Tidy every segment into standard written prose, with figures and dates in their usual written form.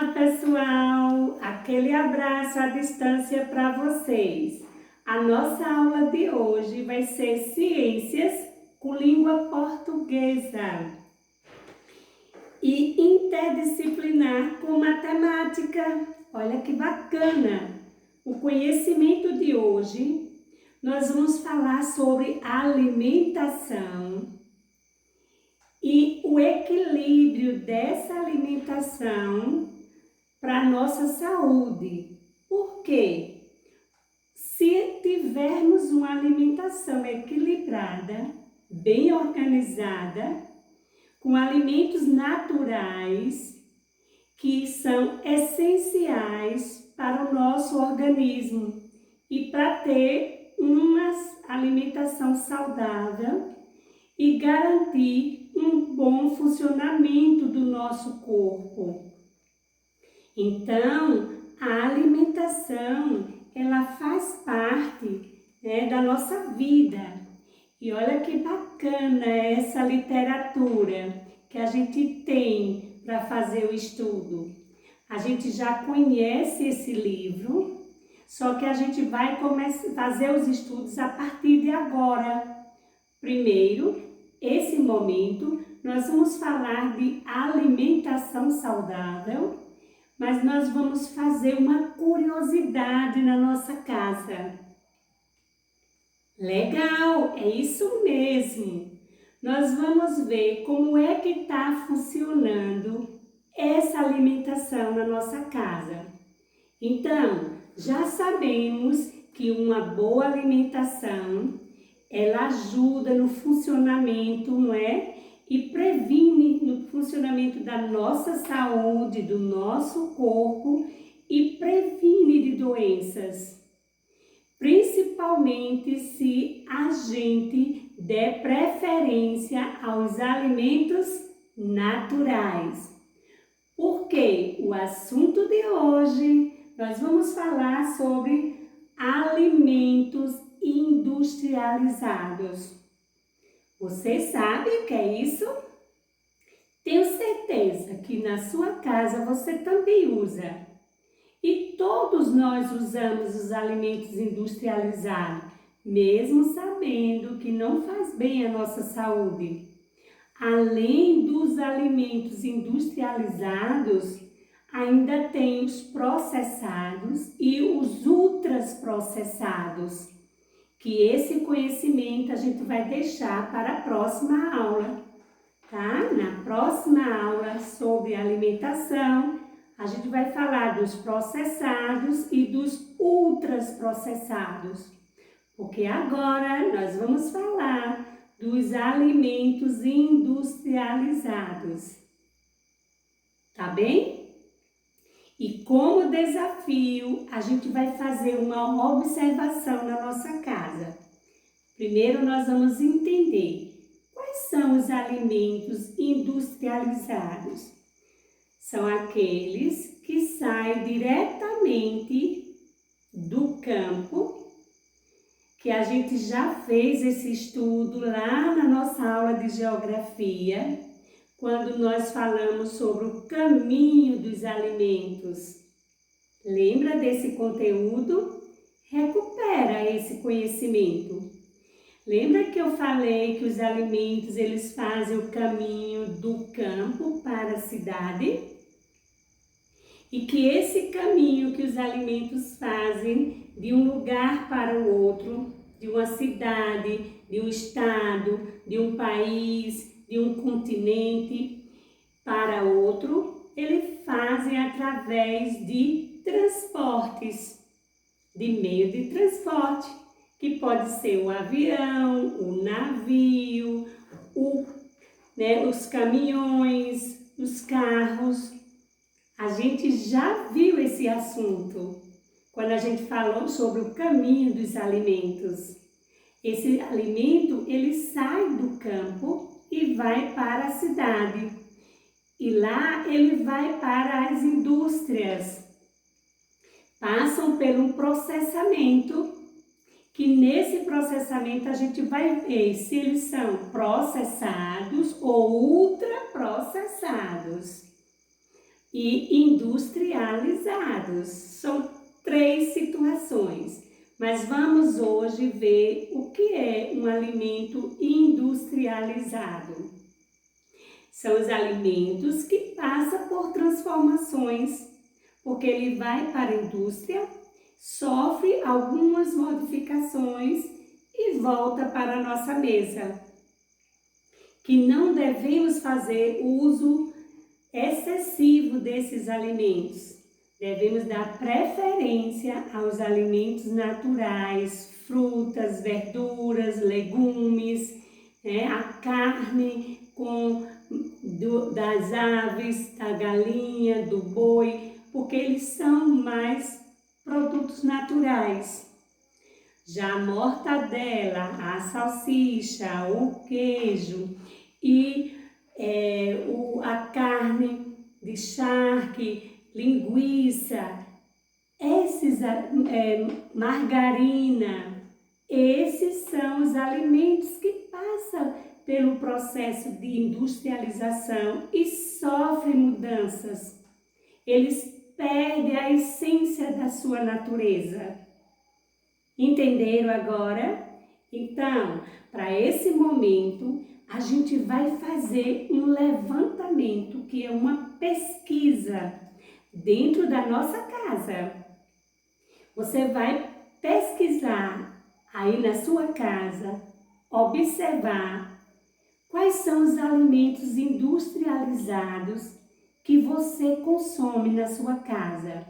Olá, pessoal! Aquele abraço à distância para vocês. A nossa aula de hoje vai ser Ciências com Língua Portuguesa e interdisciplinar com matemática. Olha que bacana! O conhecimento de hoje, nós vamos falar sobre alimentação e o equilíbrio dessa alimentação para a nossa saúde. Por quê? Se tivermos uma alimentação equilibrada, bem organizada, com alimentos naturais que são essenciais para o nosso organismo e para ter uma alimentação saudável e garantir um bom funcionamento do nosso corpo. Então, a alimentação, ela faz parte, da nossa vida. E olha que bacana essa literatura que a gente tem para fazer o estudo. A gente já conhece esse livro, só que a gente vai fazer os estudos a partir de agora. Primeiro, esse momento, nós vamos falar de alimentação saudável, mas nós vamos fazer uma curiosidade na nossa casa. Legal, é isso mesmo. Nós vamos ver como é que está funcionando essa alimentação na nossa casa. Então, já sabemos que uma boa alimentação, ela ajuda no funcionamento, não é? E previne no funcionamento da nossa saúde, do nosso corpo e previne de doenças. Principalmente se a gente der preferência aos alimentos naturais. Porque o assunto de hoje, nós vamos falar sobre alimentos industrializados. Você sabe o que é isso? Tenho certeza que na sua casa você também usa. E todos nós usamos os alimentos industrializados, mesmo sabendo que não faz bem à nossa saúde. Além dos alimentos industrializados, ainda tem os processados e os ultraprocessados, que esse conhecimento a gente vai deixar para a próxima aula, tá? Na próxima aula sobre alimentação, a gente vai falar dos processados e dos ultraprocessados, porque agora nós vamos falar dos alimentos industrializados, tá bem? E como desafio, a gente vai fazer uma observação na nossa casa. Primeiro, nós vamos entender quais são os alimentos industrializados. São aqueles que saem diretamente do campo, que a gente já fez esse estudo lá na nossa aula de geografia, quando nós falamos sobre o caminho dos alimentos. Lembra desse conteúdo? Recupera esse conhecimento. Lembra que eu falei que os alimentos, eles fazem o caminho do campo para a cidade? E que esse caminho que os alimentos fazem de um lugar para o outro, de uma cidade, de um estado, de um país, de um continente para outro, eles fazem através de transportes, de meio de transporte, que pode ser o avião, o navio, os caminhões, os carros. A gente já viu esse assunto quando a gente falou sobre o caminho dos alimentos. Esse alimento, ele sai do campo e vai para a cidade. E lá ele vai para as indústrias. Passam por um processamento, que nesse processamento a gente vai ver se eles são processados ou ultraprocessados. e industrializados. São 3 situações, mas vamos hoje ver o que é um alimento industrializado. São os alimentos que passam por transformações, porque ele vai para a indústria, sofre algumas modificações e volta para a nossa mesa. Que não devemos fazer uso excessivo desses alimentos. Devemos dar preferência aos alimentos naturais, frutas, verduras, legumes, a carne das aves, da galinha, do boi, porque eles são mais produtos naturais. Já a mortadela, a salsicha, o queijo e a carne de charque, linguiça, margarina, esses são os alimentos que passam pelo processo de industrialização e sofrem mudanças. Eles perdem a essência da sua natureza. Entenderam agora? Então, para esse momento, a gente vai fazer um levantamento, que é uma pesquisa dentro da nossa casa. Você vai pesquisar aí na sua casa, observar quais são os alimentos industrializados que você consome na sua casa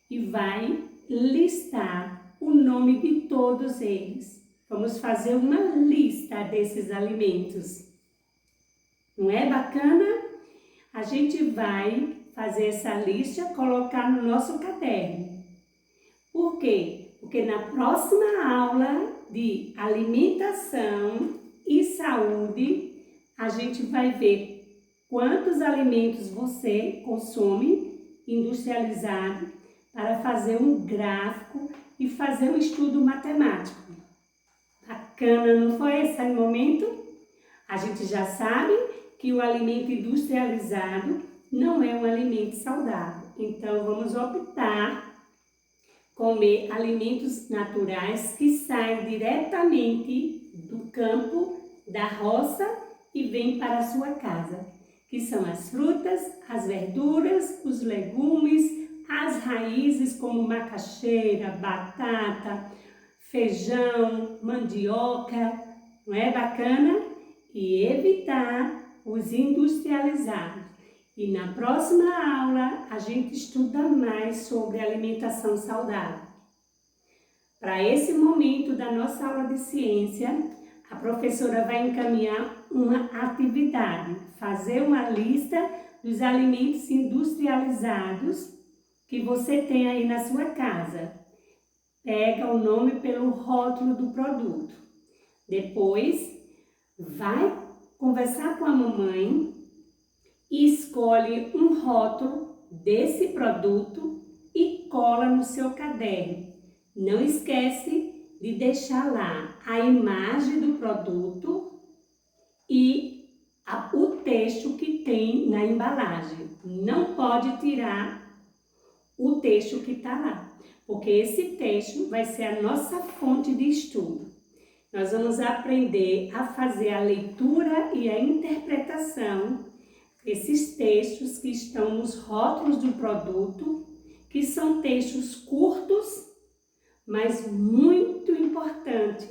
e vai listar o nome de todos eles. Vamos fazer uma lista desses alimentos. Não é bacana? A gente vai fazer essa lista, colocar no nosso caderno. Por quê? Porque na próxima aula de alimentação e saúde, a gente vai ver quantos alimentos você consome industrializado para fazer um gráfico e fazer um estudo matemático. Bacana, não foi esse momento? A gente já sabe que o alimento industrializado não é um alimento saudável. Então, vamos optar comer alimentos naturais que saem diretamente do campo, da roça e vêm para a sua casa, que são as frutas, as verduras, os legumes, as raízes como macaxeira, batata, feijão, mandioca, não é bacana? E evitar os industrializados. E na próxima aula a gente estuda mais sobre alimentação saudável. Para esse momento da nossa aula de ciência, a professora vai encaminhar uma atividade, fazer uma lista dos alimentos industrializados que você tem aí na sua casa. Pega o nome pelo rótulo do produto. Depois, vai conversar com a mamãe e escolhe um rótulo desse produto e cola no seu caderno. Não esquece de deixar lá a imagem do produto e o texto que tem na embalagem. Não pode tirar o texto que está lá, porque esse texto vai ser a nossa fonte de estudo. Nós vamos aprender a fazer a leitura e a interpretação desses textos que estão nos rótulos do produto, que são textos curtos, mas muito importantes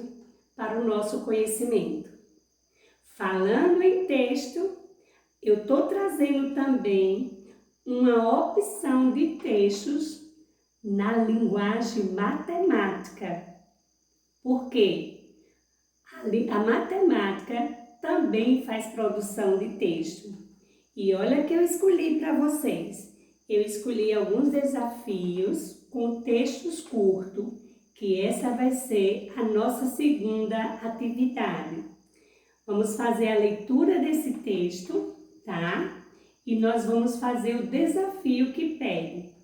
para o nosso conhecimento. Falando em texto, eu estou trazendo também uma opção de textos na linguagem matemática. Por quê? A matemática também faz produção de texto. E olha que eu escolhi para vocês. Eu escolhi alguns desafios com textos curtos, que essa vai ser a nossa segunda atividade. Vamos fazer a leitura desse texto, tá? E nós vamos fazer o desafio que pede.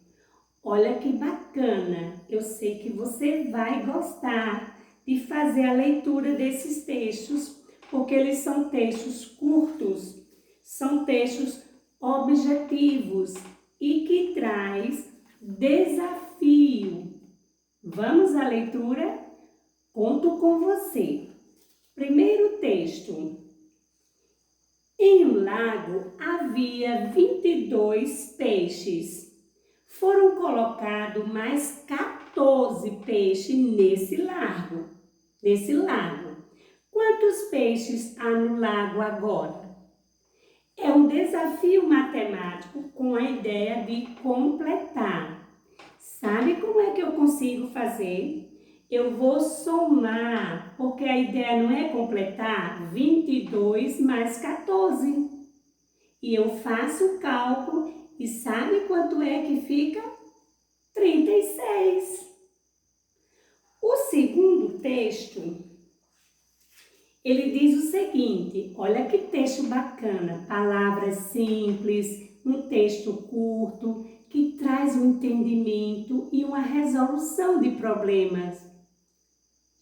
Olha que bacana, eu sei que você vai gostar de fazer a leitura desses textos, porque eles são textos curtos, são textos objetivos desafio. Vamos à leitura? Conto com você. Primeiro texto. Em um lago havia 22 peixes. Foram colocados mais 14 peixes nesse lago. Quantos peixes há no lago agora? É um desafio matemático com a ideia de completar. Sabe como é que eu consigo fazer? Eu vou somar, porque a ideia não é completar 22 mais 14. E eu faço o cálculo e sabe quanto é que fica? 36. O segundo texto, ele diz o seguinte, olha que texto bacana, palavras simples, um texto curto, que traz um entendimento e uma resolução de problemas.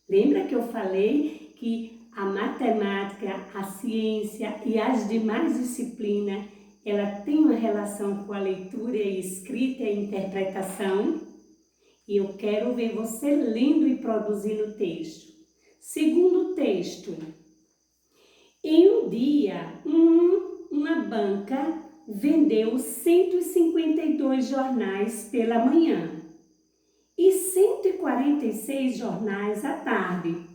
Lembra que eu falei que a matemática, a ciência e as demais disciplinas, ela tem uma relação com a leitura e a escrita e a interpretação? E eu quero ver você lendo e produzindo o texto. Segundo texto. Em um dia, uma banca vendeu 152 jornais pela manhã e 146 jornais à tarde.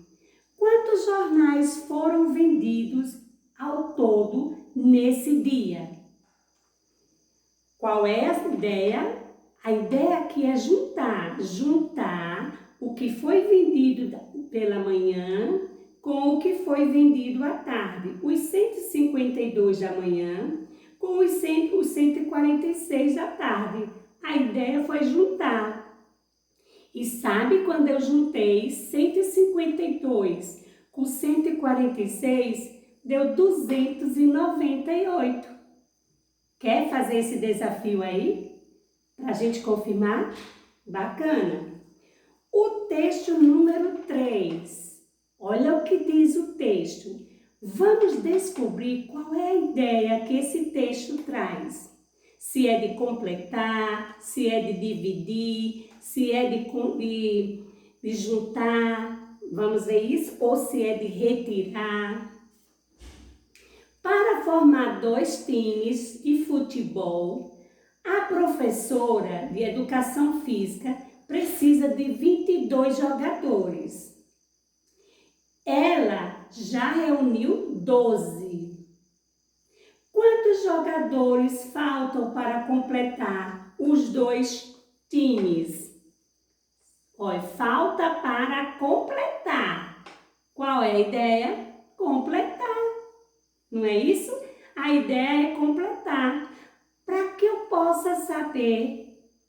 Quantos jornais foram vendidos ao todo nesse dia? Qual é a ideia? A ideia aqui é juntar o que foi vendido pela manhã com o que foi vendido à tarde. Os 152 da manhã com os 146 da tarde. A ideia foi juntar. E sabe quando eu juntei 152 com 146, deu 298. Quer fazer esse desafio aí? Para a gente confirmar? Bacana! O texto número 3. Olha o que diz o texto. Vamos descobrir qual é a ideia que esse texto traz. Se é de completar, se é de dividir, se é de juntar, vamos ver isso? Ou se é de retirar. Para formar 2 times de futebol, a professora de educação física precisa de 22 jogadores. Ela já reuniu 12. Quantos jogadores faltam para completar os 2 times? Olha, falta para completar. Qual é a ideia? Completar. Não é isso? A ideia é completar. Para que eu possa saber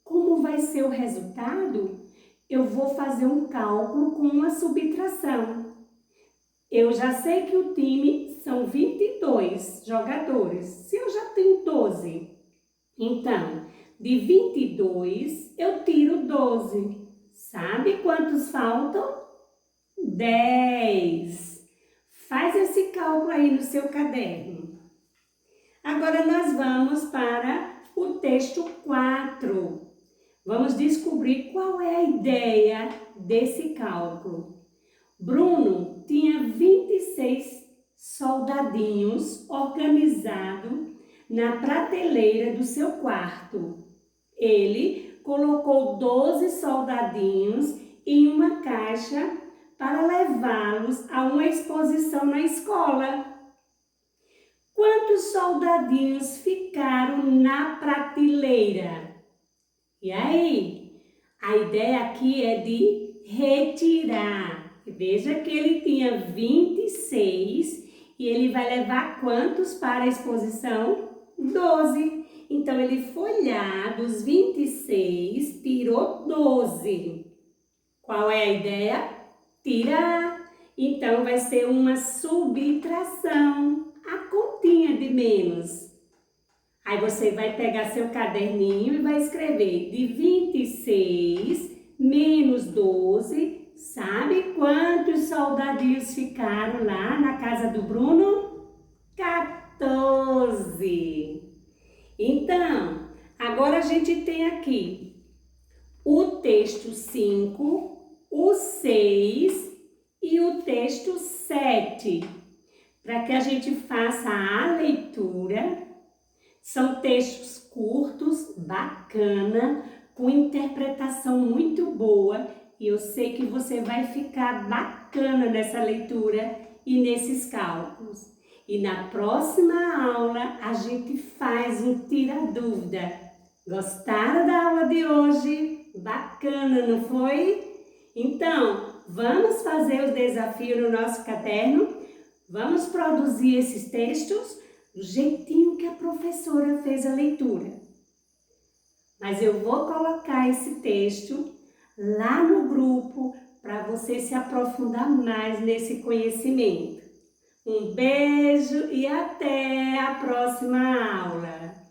como vai ser o resultado, eu vou fazer um cálculo com uma subtração. Eu já sei que o time são 22 jogadores. Se eu já tenho 12, então, de 22 eu tiro 12. Sabe quantos faltam? 10. Faz esse cálculo aí no seu caderno. Agora nós vamos para o texto 4. Vamos descobrir qual é a ideia desse cálculo. Bruno tinha 26 soldadinhos organizados na prateleira do seu quarto. Ele colocou 12 soldadinhos em uma caixa para levá-los a uma exposição na escola. Quantos soldadinhos ficaram na prateleira? E aí? A ideia aqui é de retirar. Veja que ele tinha 26 e ele vai levar quantos para a exposição? 12. Então, ele foi lá dos 26, tirou 12. Qual é a ideia? Tirar. Então, vai ser uma subtração. A continha de menos. Aí você vai pegar seu caderninho e vai escrever de 26 menos 12. Sabe quantos soldadinhos ficaram lá na casa do Bruno? 14. Então, agora a gente tem aqui o texto 5, o 6 e o texto 7, para que a gente faça a leitura. São textos curtos, bacana, com interpretação muito boa, e eu sei que você vai ficar bacana nessa leitura e nesses cálculos. E na próxima aula a gente faz um tira-dúvida. Gostaram da aula de hoje? Bacana, não foi? Então, vamos fazer o desafio no nosso caderno? Vamos produzir esses textos do jeitinho que a professora fez a leitura. Mas eu vou colocar esse texto lá no grupo para você se aprofundar mais nesse conhecimento. Um beijo e até a próxima aula!